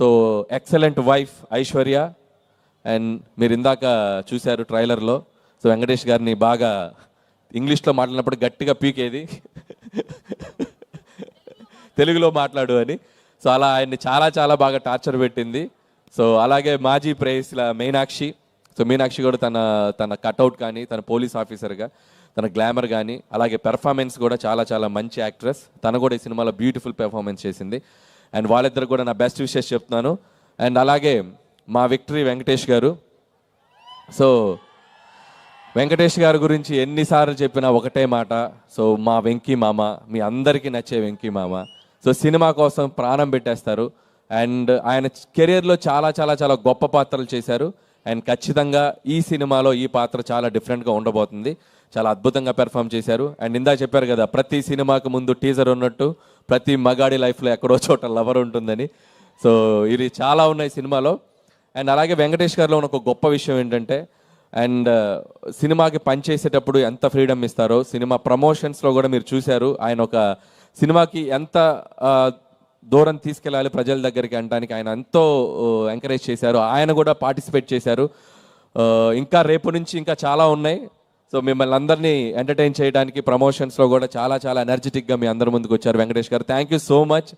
So excellent wife Aishwarya. And మీరు ఇందాక చూశారు ట్రైలర్లో. సో వెంకటేష్ గారిని బాగా ఇంగ్లీష్లో మాట్లాడినప్పుడు గట్టిగా పీకేది తెలుగులో మాట్లాడు అని. సో అలా ఆయన్ని చాలా చాలా బాగా టార్చర్ పెట్టింది. సో అలాగే మాజీ ప్రేయస్ల మీనాక్షి. సో మీనాక్షి కూడా తన కట్అవుట్ కానీ, తన పోలీస్ ఆఫీసర్గా తన గ్లామర్ కానీ, అలాగే పెర్ఫార్మెన్స్ కూడా చాలా చాలా మంచి యాక్ట్రెస్. తను కూడా ఈ సినిమాలో బ్యూటిఫుల్ పెర్ఫార్మెన్స్ చేసింది. అండ్ వాళ్ళిద్దరు కూడా నా బెస్ట్ విషెస్ చెప్తున్నాను. అండ్ అలాగే మా విక్టరీ వెంకటేష్ గారు. సో వెంకటేష్ గారి గురించి ఎన్నిసార్లు చెప్పినా ఒకటే మాట, సో మా వెంకీ మామ, మీ అందరికీ నచ్చే వెంకీ మామ. సో సినిమా కోసం ప్రాణం పెట్టేస్తారు. అండ్ ఆయన కెరియర్లో చాలా చాలా చాలా గొప్ప పాత్రలు చేశారు. అండ్ ఖచ్చితంగా ఈ సినిమాలో ఈ పాత్ర చాలా డిఫరెంట్గా ఉండబోతుంది. చాలా అద్భుతంగా పెర్ఫామ్ చేశారు. అండ్ ఇందా చెప్పారు కదా, ప్రతి సినిమాకు ముందు టీజర్ ఉన్నట్టు ప్రతి మగాడి లైఫ్లో ఎక్కడో చోట లవర్ ఉంటుందని. సో ఇది చాలా ఉన్నాయి సినిమాలో. అండ్ అలాగే వెంకటేష్ గారిలో ఉన్న ఒక గొప్ప విషయం ఏంటంటే, అండ్ సినిమాకి పనిచేసేటప్పుడు ఎంత ఫ్రీడమ్ ఇస్తారో, సినిమా ప్రమోషన్స్లో కూడా మీరు చూశారు. ఆయన ఒక సినిమాకి ఎంత దూరం తీసుకెళ్ళాలి ప్రజల దగ్గరికి అనడానికి ఆయన ఎంతో ఎంకరేజ్ చేశారు. ఆయన కూడా పార్టిసిపేట్ చేశారు. ఇంకా రేపు నుంచి ఇంకా చాలా ఉన్నాయి. సో మిమ్మల్ని అందరినీ ఎంటర్టైన్ చేయడానికి ప్రమోషన్స్లో కూడా చాలా చాలా ఎనర్జెటిక్గా మీ అందరి ముందుకు వచ్చారు వెంకటేష్ గారు. Thank you so much.